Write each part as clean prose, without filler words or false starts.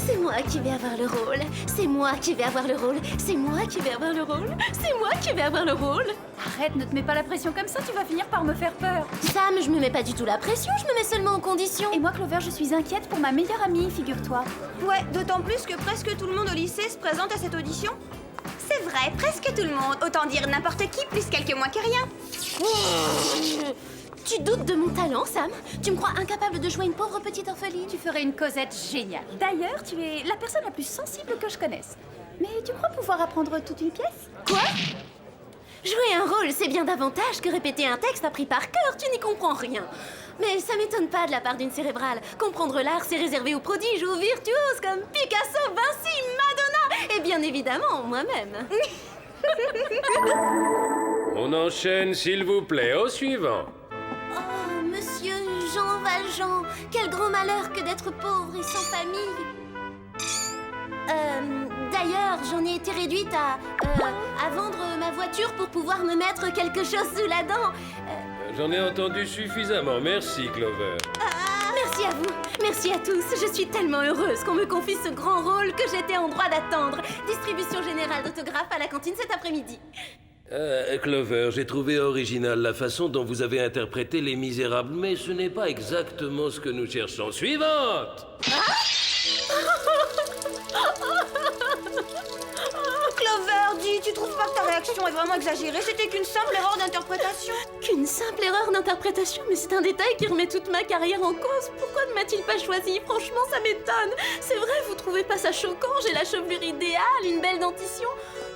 C'est moi qui vais avoir le rôle. C'est moi qui vais avoir le rôle. C'est moi qui vais avoir le rôle. C'est moi qui vais avoir le rôle. Arrête, ne te mets pas la pression comme ça, tu vas finir par me faire peur. Sam, je me mets pas du tout la pression, je me mets seulement en condition. Et moi, Clover, je suis inquiète pour ma meilleure amie, figure-toi. Ouais, d'autant plus que presque tout le monde au lycée se présente à cette audition. C'est vrai, presque tout le monde. Autant dire n'importe qui, plus quelques mois que rien. Tu doutes de mon talent, Sam? Tu me crois incapable de jouer une pauvre petite orpheline? Tu ferais une Cosette géniale. D'ailleurs, tu es la personne la plus sensible que je connaisse. Mais tu crois pouvoir apprendre toute une pièce? Quoi? Jouer un rôle, c'est bien davantage que répéter un texte appris par cœur, tu n'y comprends rien. Mais ça m'étonne pas de la part d'une cérébrale. Comprendre l'art, c'est réservé aux prodiges ou aux virtuoses comme Picasso, Vinci, Madonna et bien évidemment moi-même. On enchaîne, s'il vous plaît, au suivant. Oh, monsieur Jean Valjean, quel grand malheur que d'être pauvre et sans famille. D'ailleurs, j'en ai été réduite à vendre ma voiture pour pouvoir me mettre quelque chose sous la dent. J'en ai entendu suffisamment, merci Clover. Merci à vous, merci à tous. Je suis tellement heureuse qu'on me confie ce grand rôle que j'étais en droit d'attendre. Distribution générale d'autographes à la cantine cet après-midi. Clover, j'ai trouvé original la façon dont vous avez interprété Les Misérables, mais ce n'est pas exactement ce que nous cherchons. Suivante! Clover, dis, tu trouves pas que ta réaction est vraiment exagérée? C'était qu'une simple erreur d'interprétation. Qu'une simple erreur d'interprétation, mais c'est un détail qui remet toute ma carrière en cause. Pourquoi ne m'a-t-il pas choisi? Franchement, ça m'étonne. C'est vrai, vous trouvez pas ça choquant? J'ai la chevelure idéale, une belle dentition.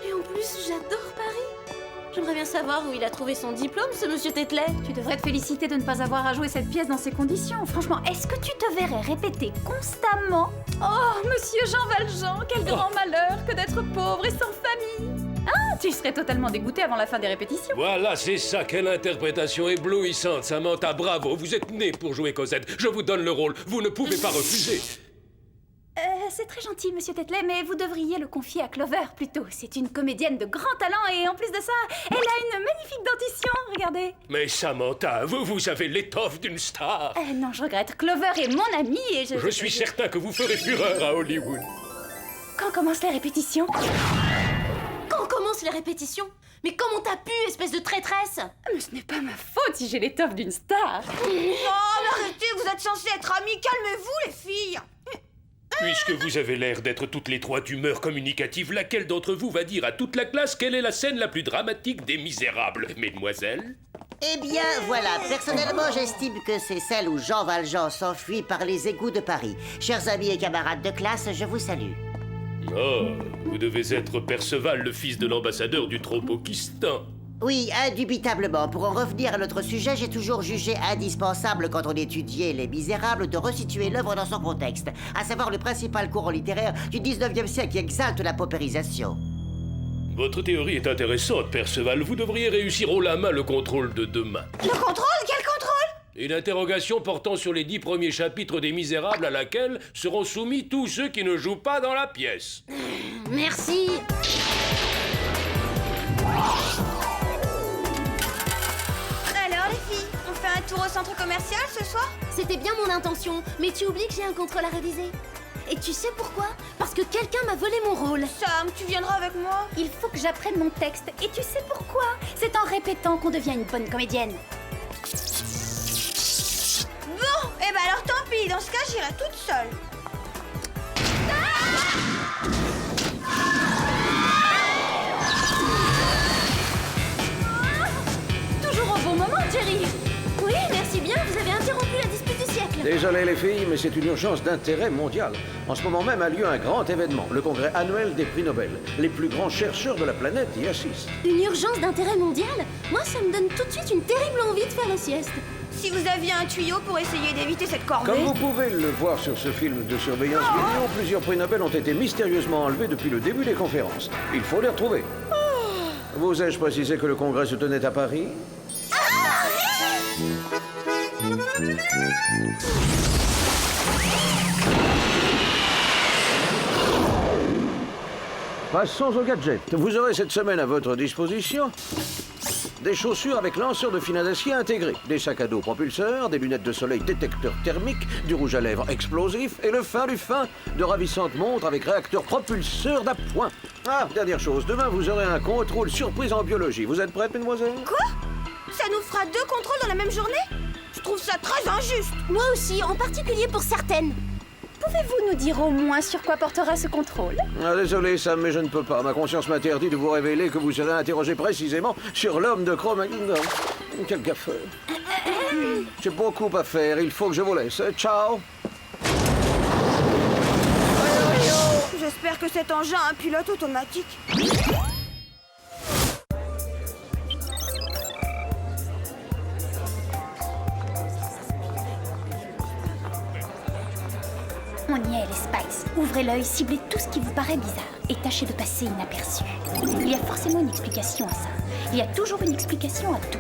Et en plus, j'adore Paris. J'aimerais bien savoir où il a trouvé son diplôme, ce monsieur Tetley. Tu devrais te féliciter de ne pas avoir à jouer cette pièce dans ces conditions. Franchement, est-ce que tu te verrais répéter constamment « Oh, monsieur Jean Valjean, quel grand malheur que d'être pauvre et sans famille !» Ah, tu serais totalement dégoûté avant la fin des répétitions. Voilà, c'est ça, quelle interprétation éblouissante, Samantha, bravo, vous êtes née pour jouer Cosette. Je vous donne le rôle, vous ne pouvez pas refuser. C'est très gentil, monsieur Tetley, mais vous devriez le confier à Clover, plutôt. C'est une comédienne de grand talent et en plus de ça, elle a une magnifique dentition, regardez. Mais Samantha, vous avez l'étoffe d'une star. Non, je regrette. Clover est mon amie et Je suis certain que vous ferez fureur à Hollywood. Quand commencent les répétitions? Quand commencent les répétitions? Mais comment t'as pu, espèce de traîtresse? Mais ce n'est pas ma faute si j'ai l'étoffe d'une star. Oh, mais arrêtez, vous êtes censés être amis, calmez-vous les filles. Puisque vous avez l'air d'être toutes les trois d'humeur communicative, laquelle d'entre vous va dire à toute la classe quelle est la scène la plus dramatique des Misérables, mesdemoiselles? Eh bien, voilà. Personnellement, j'estime que c'est celle où Jean Valjean s'enfuit par les égouts de Paris. Chers amis et camarades de classe, je vous salue. Oh, vous devez être Perceval, le fils de l'ambassadeur du Tropokistan. Oui, indubitablement. Pour en revenir à notre sujet, j'ai toujours jugé indispensable, quand on étudiait Les Misérables, de resituer l'œuvre dans son contexte, à savoir le principal courant littéraire du 19e siècle qui exalte la paupérisation. Votre théorie est intéressante, Perceval. Vous devriez réussir haut la main le contrôle de demain. Le contrôle? Quel contrôle? Une interrogation portant sur les 10 premiers chapitres des Misérables à laquelle seront soumis tous ceux qui ne jouent pas dans la pièce. Merci. Alors les filles, on fait un tour au centre commercial ce soir? C'était bien mon intention, mais tu oublies que j'ai un contrôle à réviser. Et tu sais pourquoi? Parce que quelqu'un m'a volé mon rôle. Sam, tu viendras avec moi? Il faut que j'apprenne mon texte. Et tu sais pourquoi? C'est en répétant qu'on devient une bonne comédienne. Bon, eh ben alors tant pis, dans ce cas, j'irai toute seule. Toujours au bon moment, Jerry. Oui, merci bien, vous avez interrompu la dispute du siècle. Désolé les filles, mais c'est une urgence d'intérêt mondial. En ce moment même a lieu un grand événement, le congrès annuel des prix Nobel. Les plus grands chercheurs de la planète y assistent. Une urgence d'intérêt mondial? Moi, ça me donne tout de suite une terrible envie de faire la sieste. Si vous aviez un tuyau pour essayer d'éviter cette corvée... Comme vous pouvez le voir sur ce film de surveillance vidéo, plusieurs prix Nobel ont été mystérieusement enlevés depuis le début des conférences. Il faut les retrouver. Vous ai-je précisé que le congrès se tenait à Paris? Passons au gadget. Vous aurez cette semaine à votre disposition des chaussures avec lanceur de fil d'acier intégré, des sacs à dos propulseurs, des lunettes de soleil détecteurs thermiques, du rouge à lèvres explosif et le fin du fin de ravissantes montres avec réacteur propulseur d'appoint. Ah, dernière chose, demain vous aurez un contrôle surprise en biologie. Vous êtes prête, mesdemoiselles? Quoi? Ça nous fera 2 contrôles dans la même journée? Je trouve ça très injuste. Moi aussi, en particulier pour certaines. Pouvez-vous nous dire au moins sur quoi portera ce contrôle? Ah, désolé, Sam, mais je ne peux pas. Ma conscience m'interdit de vous révéler que vous serez interrogé précisément sur l'homme de Cro-Magnon. Quel gaffeur. J'ai beaucoup à faire. Il faut que je vous laisse. Ciao. J'espère que cet engin a un pilote automatique. On y est, les Spice. Ouvrez l'œil, ciblez tout ce qui vous paraît bizarre et tâchez de passer inaperçu. Il y a forcément une explication à ça. Il y a toujours une explication à tout.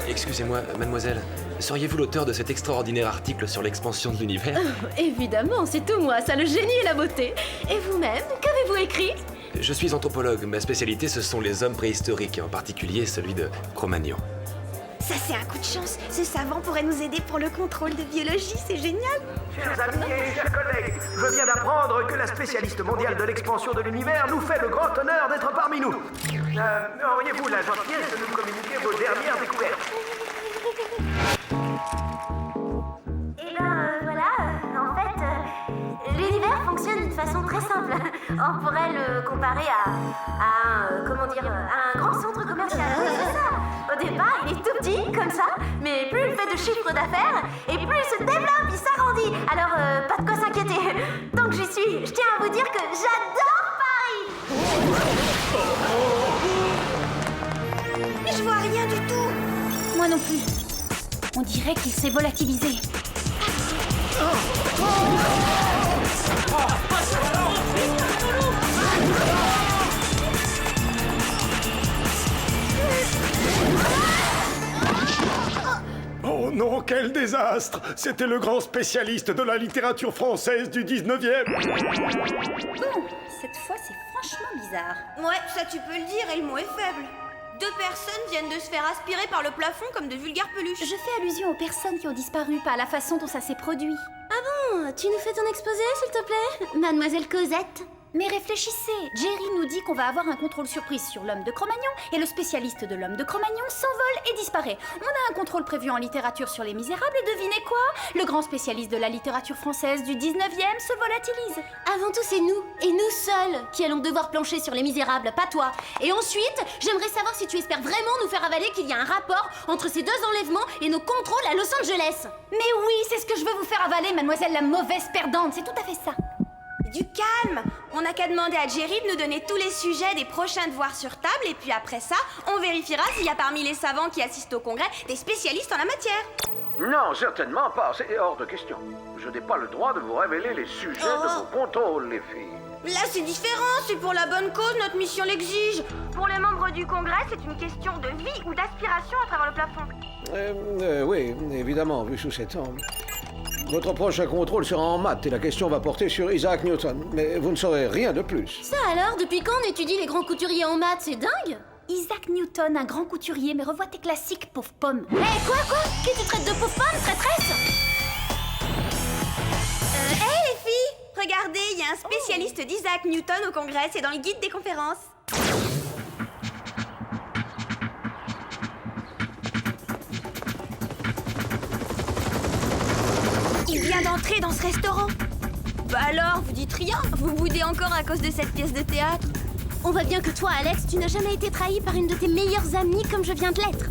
Excusez-moi, mademoiselle, seriez-vous l'auteur de cet extraordinaire article sur l'expansion de l'univers? Évidemment, c'est tout moi, ça le génie et la beauté. Et vous-même, qu'avez-vous écrit? Je suis anthropologue. Ma spécialité, ce sont les hommes préhistoriques, et en particulier celui de Cro-Magnon. Ça, c'est un coup de chance. Ce savant pourrait nous aider pour le contrôle de biologie, c'est génial. Chers amis et chers collègues, je viens d'apprendre que la spécialiste mondiale de l'expansion de l'univers nous fait le grand honneur d'être parmi nous. Auriez-vous la gentillesse de nous communiquer vos dernières découvertes? En fait, l'univers fonctionne d'une façon très simple. On pourrait le comparer à un grand centre commercial. Oui, c'est ça. Au départ, il est tout petit, comme ça, mais plus il fait de chiffre d'affaires, et plus il se développe, il s'arrondit. Alors, pas de quoi s'inquiéter. Tant que j'y suis, je tiens à vous dire que j'adore Paris. Mais je vois rien du tout. Moi non plus. On dirait qu'il s'est volatilisé. Oh non, quel désastre! C'était le grand spécialiste de la littérature française du 19e. Cette fois, c'est franchement bizarre. Ouais, ça tu peux le dire, et le mot est faible. 2 personnes viennent de se faire aspirer par le plafond comme de vulgaires peluches. Je fais allusion aux personnes qui ont disparu, pas à la façon dont ça s'est produit. Tu nous fais ton exposé, s'il te plaît, Mademoiselle Cosette? Mais réfléchissez, Jerry nous dit qu'on va avoir un contrôle surprise sur l'homme de Cro-Magnon et le spécialiste de l'homme de Cro-Magnon s'envole et disparaît. On a un contrôle prévu en littérature sur les Misérables et devinez quoi? Le grand spécialiste de la littérature française du 19e se volatilise. Avant tout, c'est nous, et nous seuls, qui allons devoir plancher sur les Misérables, pas toi. Et ensuite, j'aimerais savoir si tu espères vraiment nous faire avaler qu'il y a un rapport entre ces 2 enlèvements et nos contrôles à Los Angeles. Mais oui, c'est ce que je veux vous faire avaler, mademoiselle la mauvaise perdante, c'est tout à fait ça. Du calme. On n'a qu'à demander à Jerry de nous donner tous les sujets des prochains devoirs sur table, et puis après ça, on vérifiera s'il y a parmi les savants qui assistent au congrès des spécialistes en la matière. Non, certainement pas. C'est hors de question. Je n'ai pas le droit de vous révéler les sujets de vos contrôles, les filles. Là, c'est différent, c'est pour la bonne cause, notre mission l'exige. Pour les membres du congrès, c'est une question de vie ou d'aspiration à travers le plafond. Oui, évidemment, vu sous cet angle. Votre prochain contrôle sera en maths et la question va porter sur Isaac Newton. Mais vous ne saurez rien de plus. Ça alors, depuis quand on étudie les grands couturiers en maths, c'est dingue? Isaac Newton, un grand couturier, mais revois tes classiques, pauvre pomme. Hé, quoi? Qui tu traites de pauvre pomme, traîtresse? Hé les filles, regardez, il y a un spécialiste d'Isaac Newton au congrès, c'est dans le guide des conférences. d'entrer dans ce restaurant. Bah alors, vous dites rien? Vous boudez encore à cause de cette pièce de théâtre? On voit bien que toi, Alex, tu n'as jamais été trahi par une de tes meilleures amies comme je viens de l'être.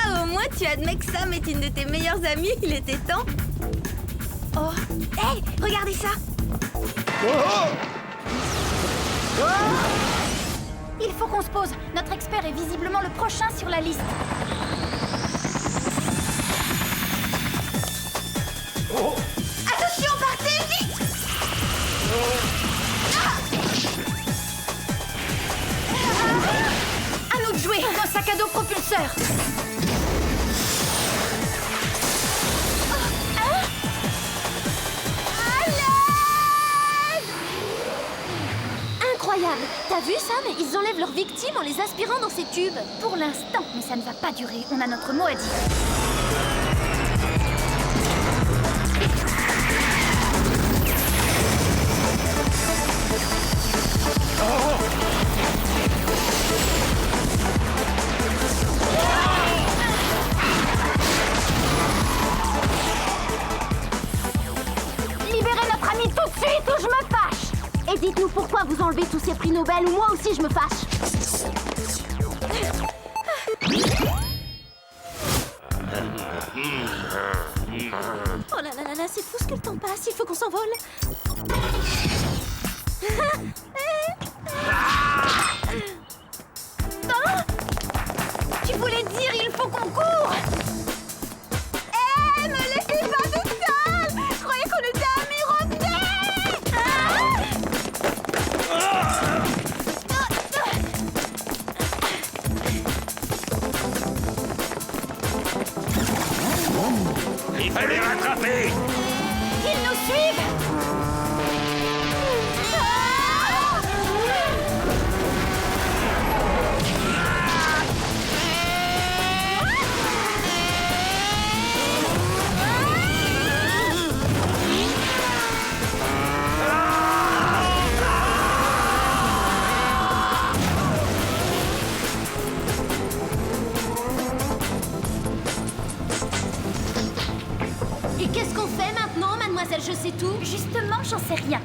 Ah, au moins tu admets que Sam est une de tes meilleures amies, il était temps. Oh, hey, regardez ça. Il faut qu'on se pose. Notre expert est visiblement le prochain sur la liste. Attention, partez vite. À nous de jouer. Un sac à dos propulseur. Incroyable. T'as vu, Sam? Ils enlèvent leurs victimes en les aspirant dans ces tubes. Pour l'instant, mais ça ne va pas durer. On a notre mot à dire. Libérez notre ami tout de suite ou je me fâche. Et dites-nous pourquoi vous enlevez tous ces prix Nobel ou moi aussi je me fâche. Oh là là là là, c'est fou ce que le temps passe, il faut qu'on s'envole. Tu voulais dire il faut qu'on court. Me laissez pas toute seule. Je croyais qu'on était amis, revenez. Il faut les rattraper. Ils nous suivent. Et qu'est-ce qu'on fait maintenant, mademoiselle Je sais tout? Justement, j'en sais rien.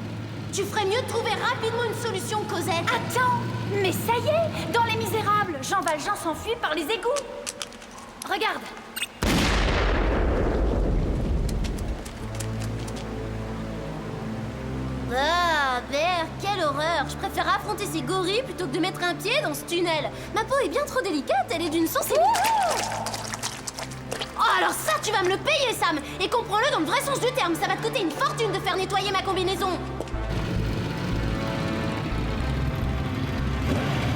Tu ferais mieux de trouver rapidement une solution, Cosette. Attends, mais ça y est, dans Les Misérables, Jean Valjean s'enfuit par les égouts. Regarde. Ah, merde, quelle horreur! Je préfère affronter ces gorilles plutôt que de mettre un pied dans ce tunnel. Ma peau est bien trop délicate, elle est d'une sensibilité. Oh, alors ça, tu vas me le payer, Sam! Et comprends-le dans le vrai sens du terme, ça va te coûter une fortune de faire nettoyer ma combinaison.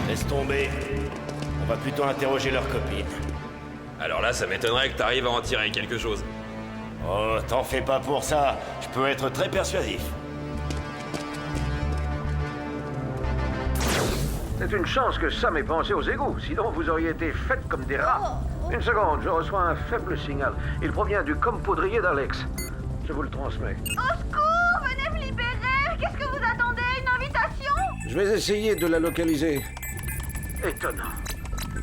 Laisse tomber. On va plutôt interroger leur copine. Alors là, ça m'étonnerait que t'arrives à en tirer quelque chose. Oh, t'en fais pas pour ça. Je peux être très persuasif. C'est une chance que Sam ait pensé aux égouts, sinon vous auriez été faites comme des rats. Une seconde, je reçois un faible signal. Il provient du compoudrier d'Alex. Je vous le transmets. Au secours, venez vous libérer. Qu'est-ce que vous attendez? Une invitation? Je vais essayer de la localiser. Étonnant.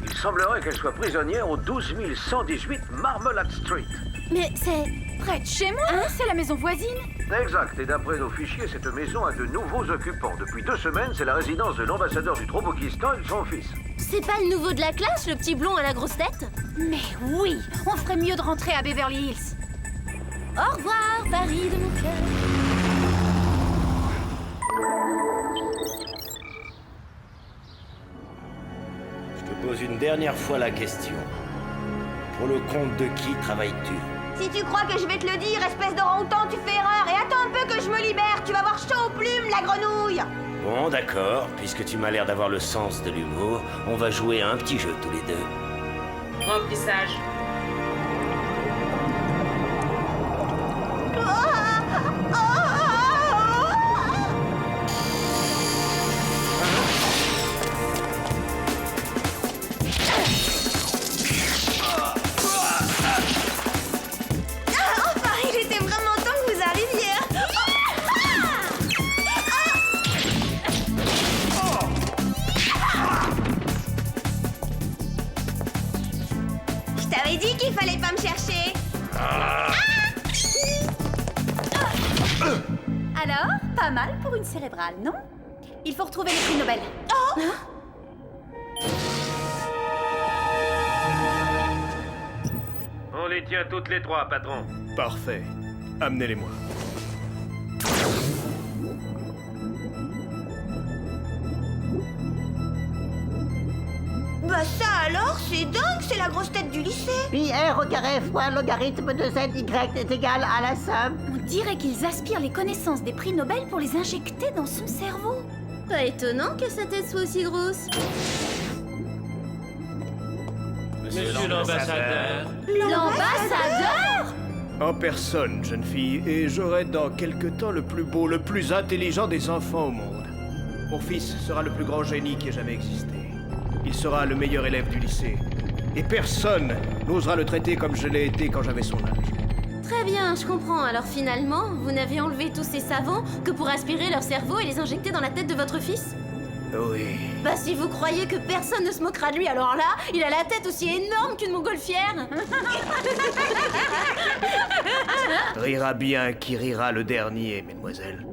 Il semblerait qu'elle soit prisonnière au 12 118 Marmalade Street. Mais c'est... Près de chez moi, c'est la maison voisine. Exact, et d'après nos fichiers, cette maison a de nouveaux occupants. Depuis 2 semaines, c'est la résidence de l'ambassadeur du Trobokistan et de son fils. C'est pas le nouveau de la classe, le petit blond à la grosse tête? Mais oui, on ferait mieux de rentrer à Beverly Hills. Au revoir, Paris de mon cœur. Je te pose une dernière fois la question. Pour le compte de qui travailles-tu? Si tu crois que je vais te le dire, espèce d'orang-outan, tu fais erreur. Et attends un peu que je me libère. Tu vas voir chaud aux plumes, la grenouille. Bon, d'accord. Puisque tu m'as l'air d'avoir le sens de l'humour, on va jouer à un petit jeu tous les deux. Remplissage. Enfin, il était vraiment temps que vous arriviez. Je t'avais Pas mal pour une cérébrale, non? Il faut retrouver les prix Nobel. Oh! On les tient toutes les trois, patron. Parfait. Amenez-les-moi. Bah ça alors, c'est dingue, c'est la grosse tête du lycée. Pi r au carré fois logarithme de zy est égal à la somme. On dirait qu'ils aspirent les connaissances des prix Nobel pour les injecter dans son cerveau. Pas étonnant que sa tête soit aussi grosse. Monsieur l'ambassadeur. L'ambassadeur? En personne, jeune fille, et j'aurai dans quelque temps le plus beau, le plus intelligent des enfants au monde. Mon fils sera le plus grand génie qui ait jamais existé. Il sera le meilleur élève du lycée. Et personne n'osera le traiter comme je l'ai été quand j'avais son âge. Très bien, je comprends. Alors finalement, vous n'avez enlevé tous ces savants que pour aspirer leur cerveau et les injecter dans la tête de votre fils? Oui. Bah si vous croyez que personne ne se moquera de lui, alors là, il a la tête aussi énorme qu'une montgolfière. Rira bien qui rira le dernier, mesdemoiselles.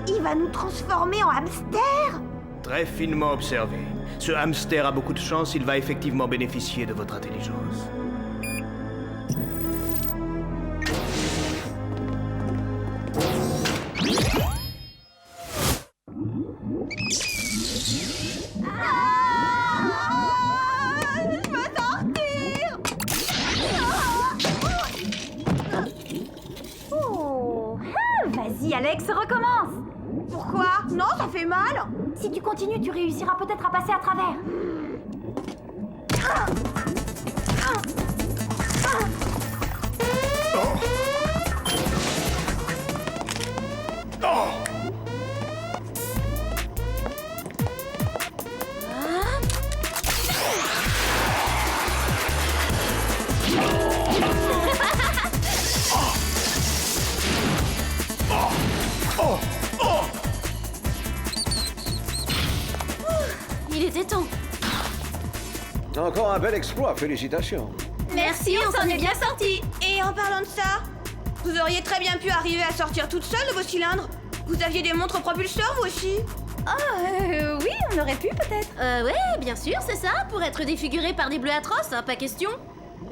Il va nous transformer en hamster? Très finement observé. Ce hamster a beaucoup de chance, il va effectivement bénéficier de votre intelligence. Oh, vas-y Alex, recommence. Pourquoi? Non, ça fait mal. Si tu continues, tu réussiras peut-être à passer à travers. Il était temps. Encore un bel exploit, félicitations. Merci, on s'en est bien sortis. Et en parlant de ça, vous auriez très bien pu arriver à sortir toute seule de vos cylindres. Vous aviez des montres propulseurs, vous aussi? Oui, on aurait pu peut-être. Ouais, bien sûr, c'est ça, pour être défiguré par des bleus atroces, hein, pas question.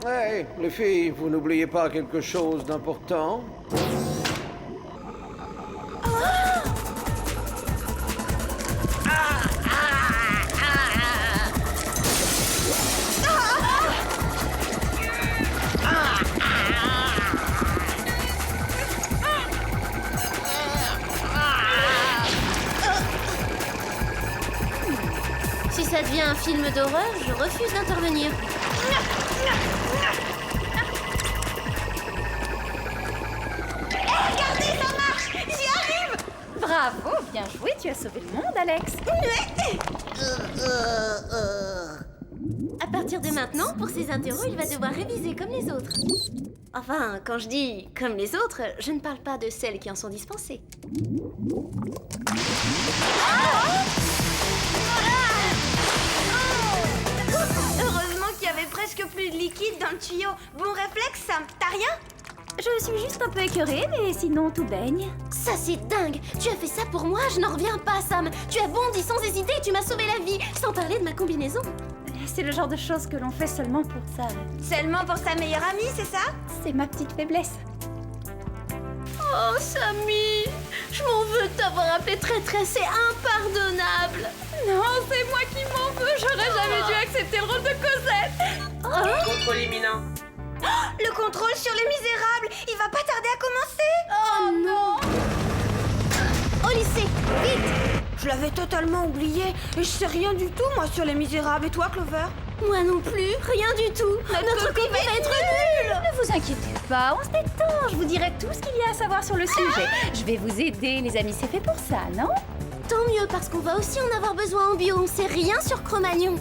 Hey, les filles, vous n'oubliez pas quelque chose d'important? Si ça devient un film d'horreur, je refuse d'intervenir. Regardez, ça marche! J'y arrive! Bravo, bien joué, tu as sauvé le monde Alex. À partir de maintenant, pour ses interros, il va devoir réviser comme les autres. Enfin, quand je dis comme les autres, je ne parle pas de celles qui en sont dispensées. Heureusement qu'il y avait presque plus de liquide dans le tuyau. Bon réflexe, Sam. T'as rien? Je suis juste un peu écœurée, mais sinon tout baigne. Ça, c'est dingue! Tu as fait ça pour moi, je n'en reviens pas, Sam! Tu as bondi sans hésiter et tu m'as sauvé la vie, sans parler de ma combinaison. C'est le genre de choses que l'on fait seulement pour ça. Seulement pour sa meilleure amie, c'est ça? C'est ma petite faiblesse. Oh, Sammy! Je m'en veux de t'avoir appelé traîtresse, c'est impardonnable! Non, c'est moi qui m'en veux, j'aurais jamais dû accepter le rôle de Cosette. Contrôle imminent. Le contrôle sur les misérables, il va pas tarder à commencer. Oh non! Au lycée, vite! Je l'avais totalement oublié et je sais rien du tout, moi, sur les misérables. Et toi, Clover? Moi non plus, rien du tout! Notre copie va être nulle! Ne vous inquiétez pas, on se détend. Je vous dirai tout ce qu'il y a à savoir sur le sujet. Je vais vous aider, les amis, c'est fait pour ça, non? Tant mieux, parce qu'on va aussi en avoir besoin en bio, on sait rien sur Cro-Magnon.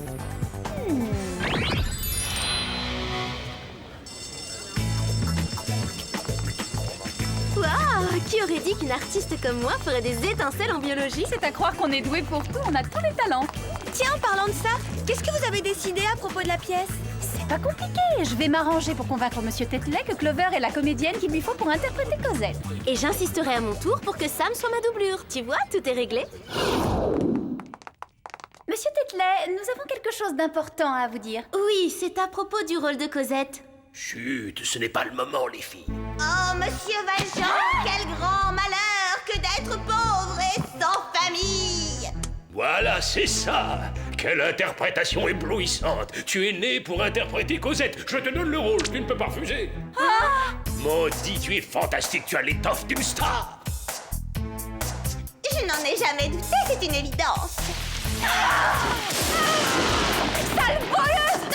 Waouh! Qui aurait dit qu'une artiste comme moi ferait des étincelles en biologie? C'est à croire qu'on est doué pour tout, on a tous les talents. Tiens, en parlant de ça, qu'est-ce que vous avez décidé à propos de la pièce? C'est pas compliqué. Je vais m'arranger pour convaincre Monsieur Tetley que Clover est la comédienne qu'il lui faut pour interpréter Cosette. Et j'insisterai à mon tour pour que Sam soit ma doublure. Tu vois, tout est réglé. Monsieur Tetley, nous avons quelque chose d'important à vous dire. Oui, c'est à propos du rôle de Cosette. Chut, ce n'est pas le moment, les filles. Oh, Monsieur Valjean, quel grand malheur que d'être pauvre et sans famille! Voilà, c'est ça. Quelle interprétation éblouissante. Tu es né pour interpréter Cosette. Je te donne le rôle, tu ne peux pas refuser. Maudit, tu es fantastique, tu as l'étoffe d'une star. Je n'en ai jamais douté, c'est une évidence. Sale voleuse!